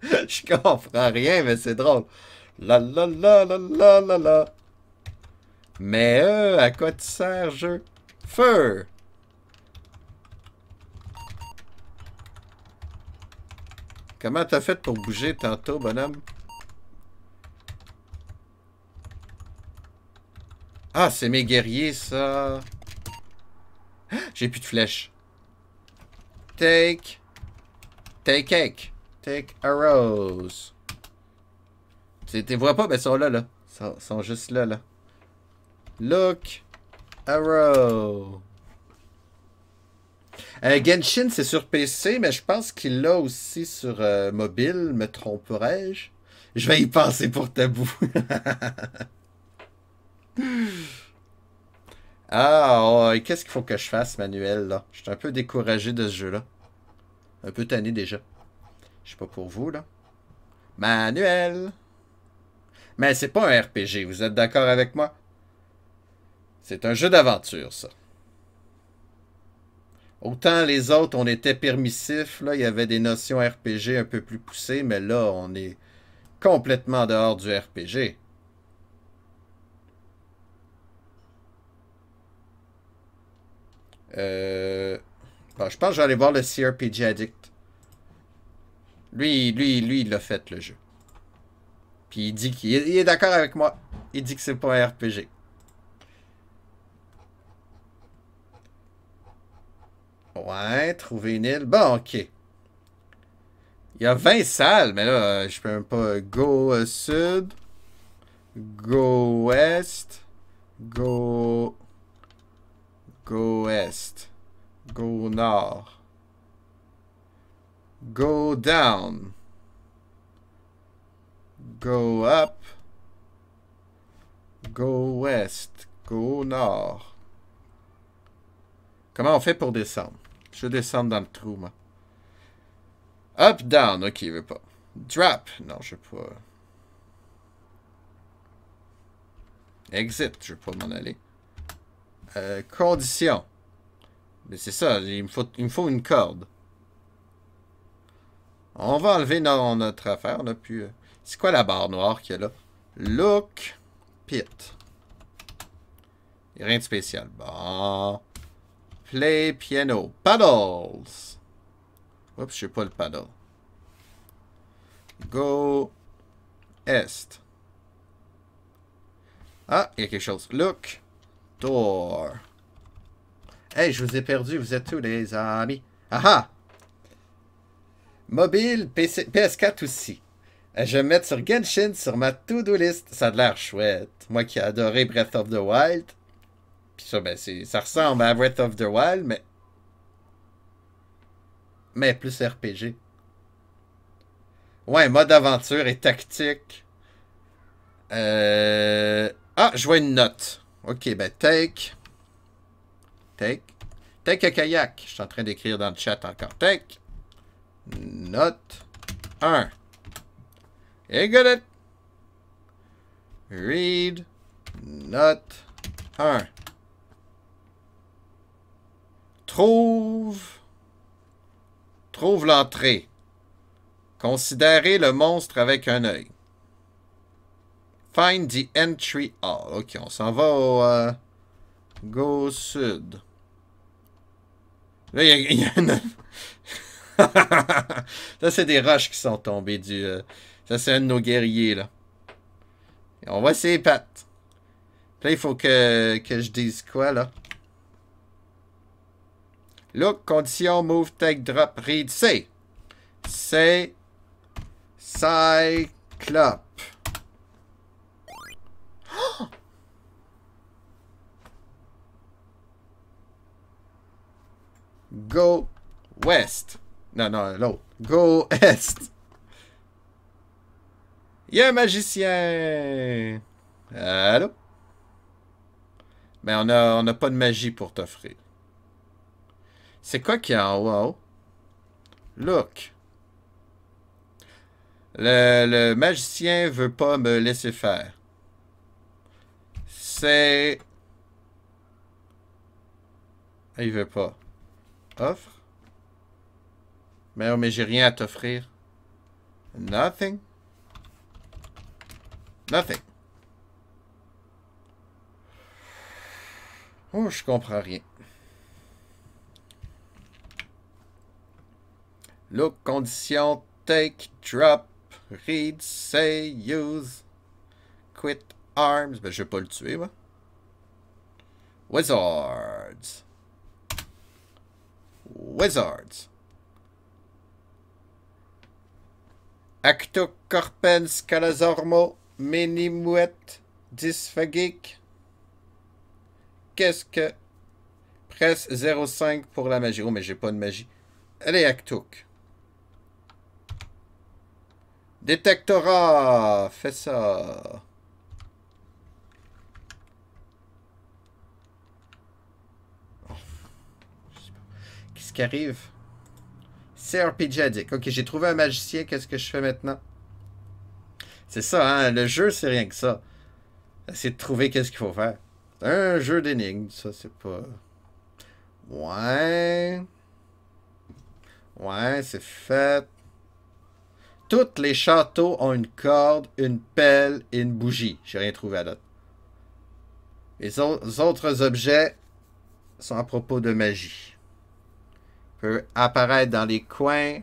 Je comprends rien, mais c'est drôle. La la la la la la la. Mais à quoi tu sers, jeu? Feu! Comment t'as fait pour bouger tantôt, bonhomme? Ah, c'est mes guerriers, ça. J'ai plus de flèches. Take. Take cake. Take arrows. Tu vois pas? Ben, ils sont là, là. Ils sont juste là, là. Look. Arrow. Genshin, c'est sur PC, mais je pense qu'il l'a aussi sur mobile, me tromperais-je? Je vais y penser pour tabou. Ah, oh, qu'est-ce qu'il faut que je fasse, Manuel, là? Je suis un peu découragé de ce jeu-là. Un peu tanné déjà. Je sais pas pour vous, là. Manuel! Mais c'est pas un RPG, vous êtes d'accord avec moi? C'est un jeu d'aventure, ça. Autant les autres, on était permissifs, là, il y avait des notions RPG un peu plus poussées, mais là, on est complètement dehors du RPG. Bon, je pense que je vais aller voir le CRPG Addict. Lui, il l'a fait, le jeu. Puis il dit qu'il est d'accord avec moi. Il dit que c'est pas un RPG. Ouais, trouver une île. Bon, ok. Il y a 20 salles, mais là, je peux même pas. Go sud. Go ouest. Go. Go est. Go nord. Go down. Go up. Go west. Go nord. Comment on fait pour descendre? Je vais descendre dans le trou, moi. Up, down. Ok, il veut pas. Drop. Non, je veux pas. Exit. Je veux pas m'en aller. Condition. Mais c'est ça, il me faut une corde. On va enlever notre affaire. On a pu. C'est quoi la barre noire qu'il y a là? Look. Pit. Il n'y a rien de spécial. Bon. Play piano. Paddles. Oups, je sais pas le paddle. Go. Est. Ah, il y a quelque chose. Look. Door. Hey, je vous ai perdu. Vous êtes tous les amis. Aha! Mobile, PC, PS4 aussi. Je vais me mettre sur Genshin sur ma to-do list. Ça a l'air chouette. Moi qui ai adoré Breath of the Wild. Puis ça, ben, ça ressemble à Breath of the Wild, mais plus RPG. Ouais, mode aventure et tactique. Ah, je vois une note. Ok, ben take. Take. Take a kayak. Je suis en train d'écrire dans le chat encore. Take. Note 1. You got it. Read. Note 1. Trouve l'entrée. Considérez le monstre avec un œil. Find the entry hall. Ok, on s'en va au go sud. Là, il y a une... Ça, c'est des roches qui sont tombées du... Ça, c'est un de nos guerriers, là. Et on voit ses pattes. Puis là, il faut que je dise quoi, là? Look, condition, move, take, drop, read, say. Say. Cyclope. Go west. Non, non, l'autre. Go est. Il y a un magicien. Allô? Mais on a pas de magie pour t'offrir. C'est quoi qu'il y a en haut? Look. Le magicien veut pas me laisser faire. C'est... Ah, il veut pas. Offre? Mais j'ai rien à t'offrir. Nothing? Nothing. Oh, je comprends rien. Look, condition, take, drop, read, say, use, quit, arms. Ben, je vais pas le tuer, moi. Wizards. Wizards. Acto corpens calazormo, minimouette, dysphagique. Qu'est-ce que... Presse 0,5 pour la magie. Oh, mais j'ai pas de magie. Allez, Actouk. Détectora. Fais ça. Oh. Qu'est-ce qui arrive? CRPG addict. Ok, j'ai trouvé un magicien. Qu'est-ce que je fais maintenant? C'est ça, hein? Le jeu, c'est rien que ça. Essayer de trouver qu'est-ce qu'il faut faire. C'est un jeu d'énigmes, ça, c'est pas... Ouais. Ouais, c'est fait. Tous les châteaux ont une corde, une pelle et une bougie. J'ai rien trouvé à date. Les autres objets sont à propos de magie. Peut apparaître dans les coins.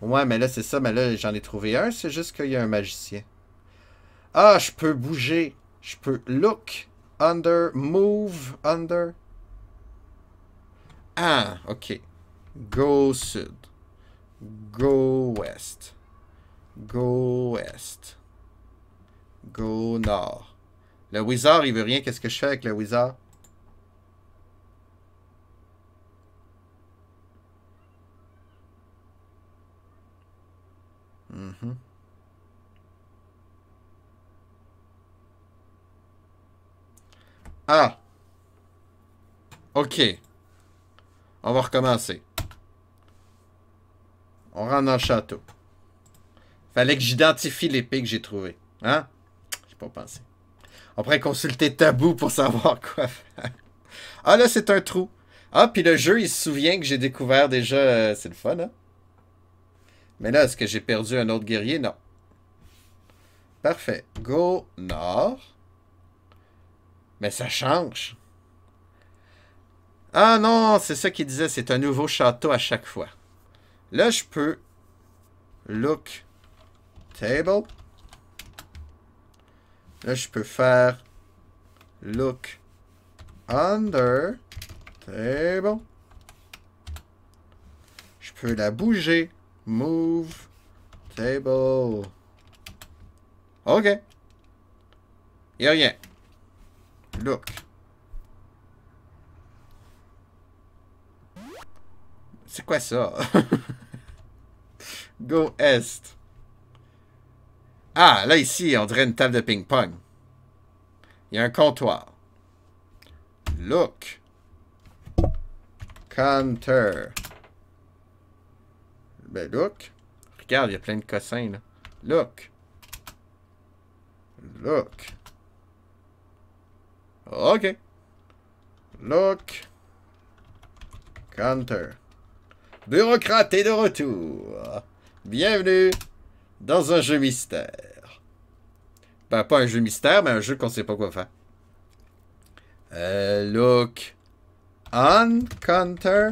Ouais, mais là, c'est ça. Mais là, j'en ai trouvé un. C'est juste qu'il y a un magicien. Ah, je peux bouger. Je peux look, under, move, under. Ah, ok. Go sud. Go west. Go est. Go nord. Le wizard, il veut rien. Qu'est-ce que je fais avec le wizard? Mm-hmm. Ah! Ok. On va recommencer. On rentre dans le château. Fallait que j'identifie l'épée que j'ai trouvée. Hein? J'ai pas pensé. On pourrait consulter Tabou pour savoir quoi faire. Ah, là, c'est un trou. Ah, puis le jeu, il se souvient que j'ai découvert déjà... c'est le fun, hein? Mais là, est-ce que j'ai perdu un autre guerrier? Non. Parfait. Go nord. Mais ça change. Ah non, c'est ça qu'il disait. C'est un nouveau château à chaque fois. Là, je peux... Look... Table. Là, je peux faire look under table. Je peux la bouger. Move table. OK. Il n'y a rien. Look. C'est quoi ça? Go est. Ah, là, ici, on dirait une table de ping-pong. Il y a un comptoir. Look. Counter. Ben, look. Regarde, il y a plein de cossins, là. Look. Look. OK. Look. Counter. Bureaucrate est de retour. Bienvenue dans un jeu mystère. Ben, pas un jeu mystère, mais un jeu qu'on sait pas quoi faire. Look. On counter.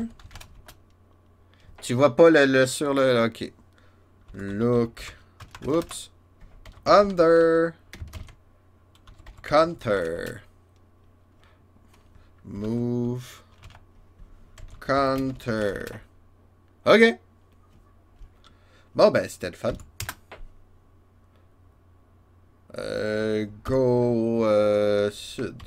Tu vois pas le sur le... OK. Look. Oups. Under. Counter. Move. Counter. OK. Bon, ben, c'était le fun. Go sud.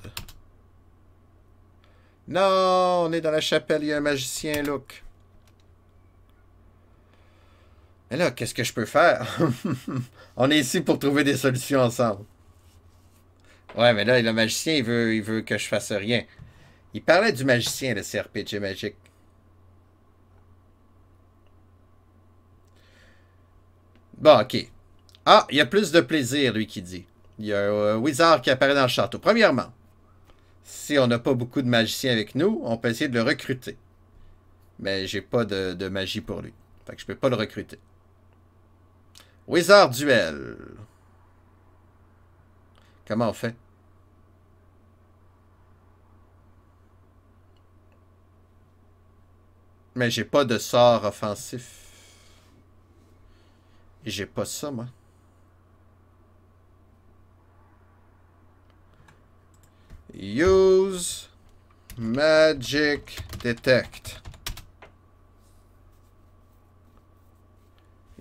Non, on est dans la chapelle, il y a un magicien, look. Mais là, qu'est-ce que je peux faire? On est ici pour trouver des solutions ensemble. Ouais, mais là, le magicien, il veut que je fasse rien. Il parlait du magicien, le CRPG magique. Bon, ok. Ah, il y a plus de plaisir, lui, qui dit. Il y a un wizard qui apparaît dans le château. Premièrement, si on n'a pas beaucoup de magiciens avec nous, on peut essayer de le recruter. Mais j'ai pas de magie pour lui. Fait que je peux pas le recruter. Wizard duel. Comment on fait? Mais j'ai pas de sort offensif. Et j'ai pas ça, moi. Use Magic Detect.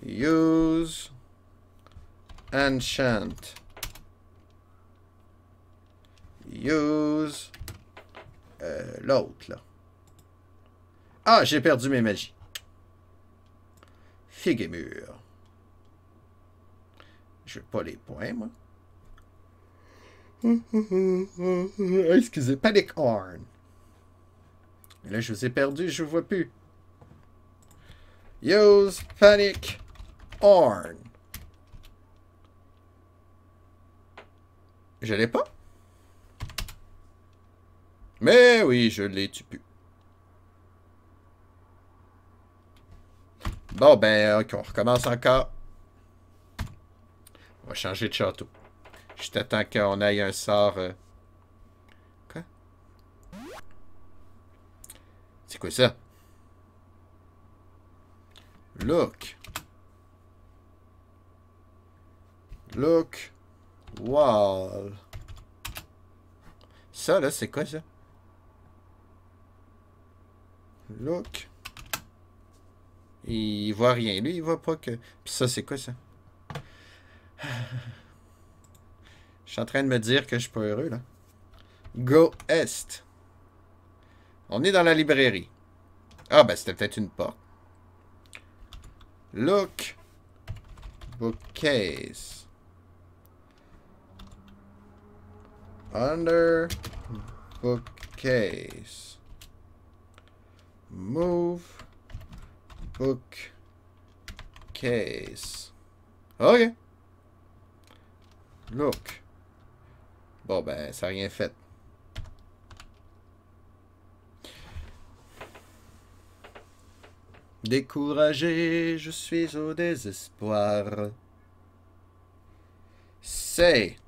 Use Enchant. Use l'autre, là. Ah, j'ai perdu mes magies. Figue et mûr. Je veux pas les points, moi. Excusez, Panic Horn. Là, je vous ai perdu, je vous vois plus. Use Panic Horn. Je l'ai pas? Mais oui, je l'ai, tu plus. Bon, ben, ok, on recommence encore. On va changer de château. Je t'attends qu'on aille un sort... Quoi? C'est quoi ça? Look. Look. Wall. Ça, là, c'est quoi, ça? Look. Il voit rien. Lui, il voit pas que... Puis ça, c'est quoi, ça? Je suis en train de me dire que je suis pas heureux, là. Go Est. On est dans la librairie. Ah, ben, c'était peut-être une porte. Look. Bookcase. Under. Bookcase. Move. Bookcase. OK. Look. Bon, ben, ça n'a rien fait. Découragé, je suis au désespoir. C'est.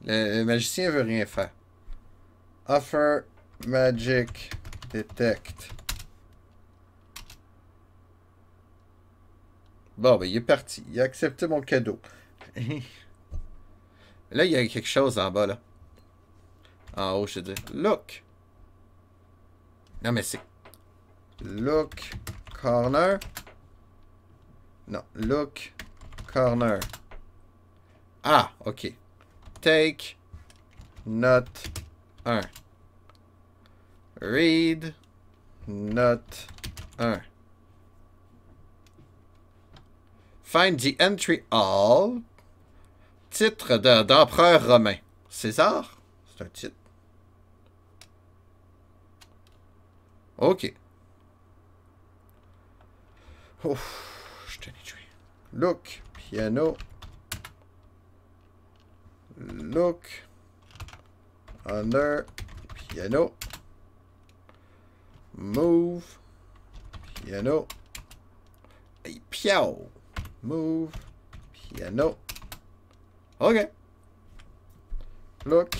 Le magicien veut rien faire. Offer Magic Detect. Bon, ben, il est parti. Il a accepté mon cadeau. Là, il y a quelque chose en bas, là. En haut, je te dis. Look. Non, mais c'est... Look. Corner. Non. Look. Corner. Ah, OK. Take. Note 1. Read. Note 1. Find the entry all. Titre d'empereur romain. César? C'est un titre. OK. Ouf, je t'en ai tué. Look, piano. Look. Under. Piano. Move. Piano. Et piao. Move. Piano. OK. Look.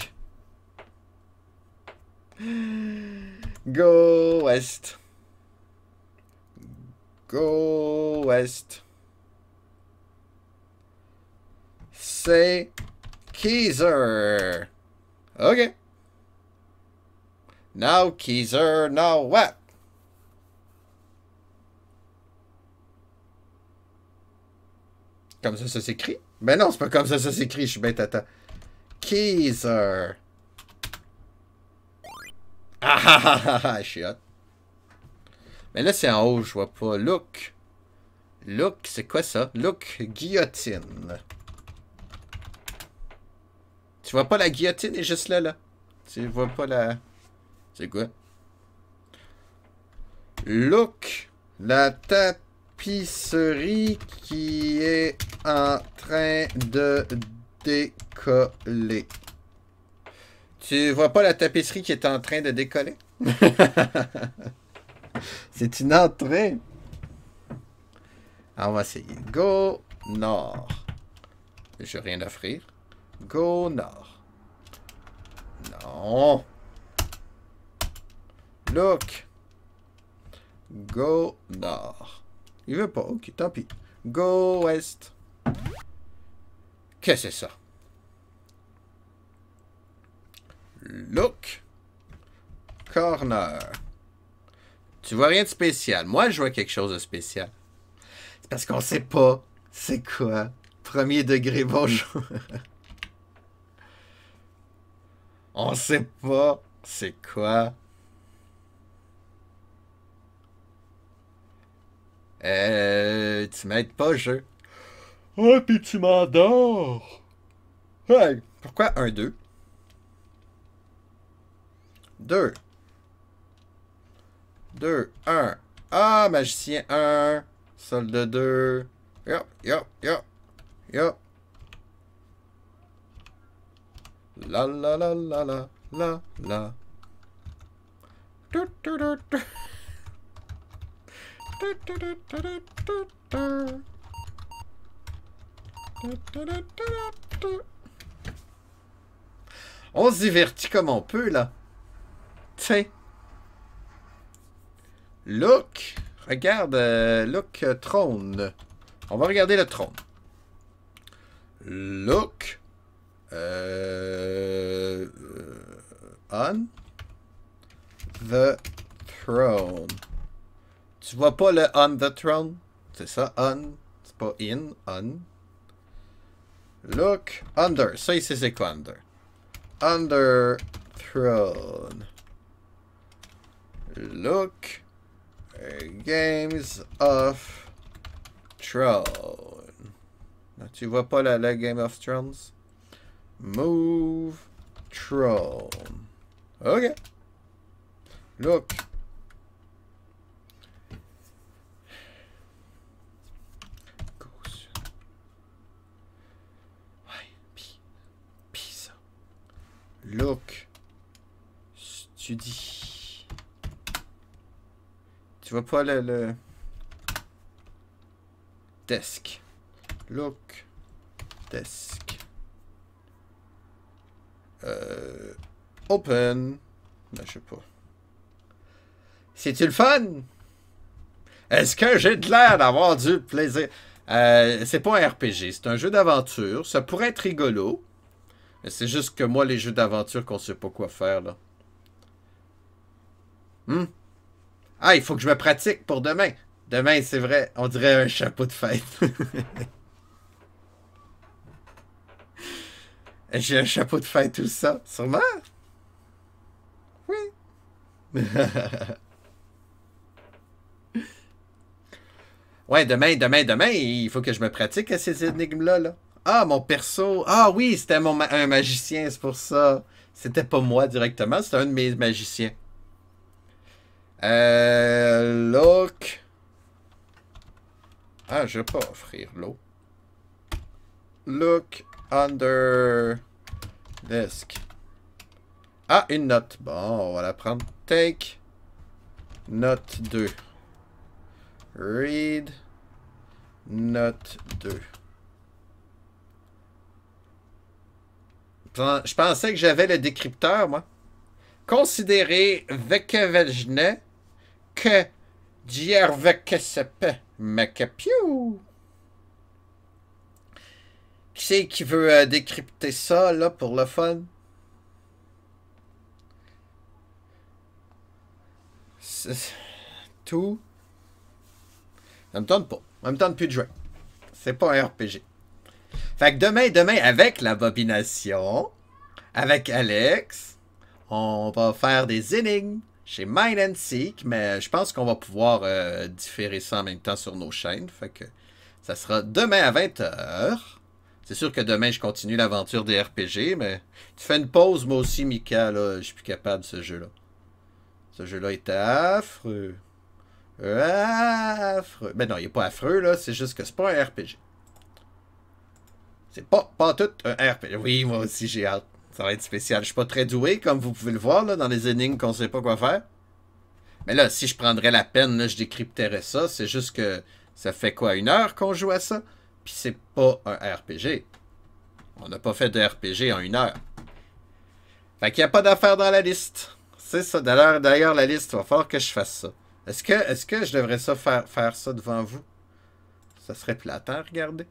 Go west. Go west. Say Keyser. OK. Now Keyser, now what? Comme ça s'écrit? Ben non, c'est pas comme ça s'écrit, je suis bête, attends. Keyser. Ah ah ah ah ah, je suis hot. Mais là, c'est en haut, je vois pas. Look. Look, c'est quoi ça? Look, guillotine. Tu vois pas la guillotine est juste là, là. Tu vois pas la... C'est quoi? Look, la tapisserie qui est en train de décoller. Tu vois pas la tapisserie qui est en train de décoller? C'est une entrée. Alors, on va essayer. Go nord. Je vais rien offrir. Go nord. Non. Look. Go nord. Il veut pas. Ok, tant pis. Go ouest. Qu'est-ce que c'est ça? Look. Corner. Tu vois rien de spécial. Moi, je vois quelque chose de spécial. C'est parce qu'on sait pas c'est quoi. Premier degré, bonjour. On sait pas c'est quoi. Tu m'aides pas, jeu. Oh, puis tu m'endors. Hey, pourquoi 1, 2? 2. 2, 1. Ah, magicien 1. Solde 2. Yop, yop, yop. Yop. La la la la la la la. On se divertit comme on peut, là. Tiens. Look. Regarde, look trône. On va regarder le trône. Look. On the throne. Tu vois pas le on the throne? C'est ça, on. C'est pas in, on. Look under. Ça ici, c'est quoi under? Under throne. Look. Games of Thrones. Tu vois pas la Game of Thrones? Move Throne. OK. Look. Pis ça. Look. Study. Tu vois pas le... Desk. Look. Desk. Open. Ben, je sais pas. C'est-tu le fun? Est-ce que j'ai de l'air d'avoir du plaisir? C'est pas un RPG, c'est un jeu d'aventure. Ça pourrait être rigolo. Mais c'est juste que moi, les jeux d'aventure, qu'on sait pas quoi faire, là. Ah, il faut que je me pratique pour demain. Demain, c'est vrai, on dirait un chapeau de fête. J'ai un chapeau de fête, tout ça. Sûrement? Oui. Ouais, demain, il faut que je me pratique à ces énigmes-là, là. Ah, mon perso. Ah oui, c'était un magicien, c'est pour ça. C'était pas moi directement, c'était un de mes magiciens. Look. Ah, je vais pas offrir l'eau. Look under desk. Ah, une note. Bon, on va la prendre. Take note 2. Read note 2. Je pensais que j'avais le décrypteur, moi. Considérez Vekevejne que Djervekesepe Mekapiou. Qui c'est qui veut décrypter ça, là, pour le fun? Tout. Ça me tente pas. Ça me tente plus de jouer. C'est pas un RPG. Fait que demain, avec la bobination, avec Alex, on va faire des énigmes chez Mine and Seek, mais je pense qu'on va pouvoir différer ça en même temps sur nos chaînes. Fait que ça sera demain à 20h. C'est sûr que demain, je continue l'aventure des RPG, mais tu fais une pause, moi aussi, Mika, là, je suis plus capable de ce jeu-là. Ce jeu-là est affreux. Affreux. Ben non, il est pas affreux, là, c'est juste que c'est pas un RPG. C'est pas tout un RPG. Oui, moi aussi, j'ai hâte. Ça va être spécial. Je suis pas très doué, comme vous pouvez le voir, là, dans les énigmes qu'on sait pas quoi faire. Mais là, si je prendrais la peine, là, je décrypterais ça. C'est juste que ça fait quoi, 1 heure qu'on joue à ça? Puis c'est pas un RPG. On n'a pas fait de RPG en 1 heure. Fait qu'il n'y a pas d'affaires dans la liste. C'est ça. D'ailleurs, la liste, il va falloir que je fasse ça. Est-ce que je devrais faire ça devant vous? Ça serait plate, hein, regardez.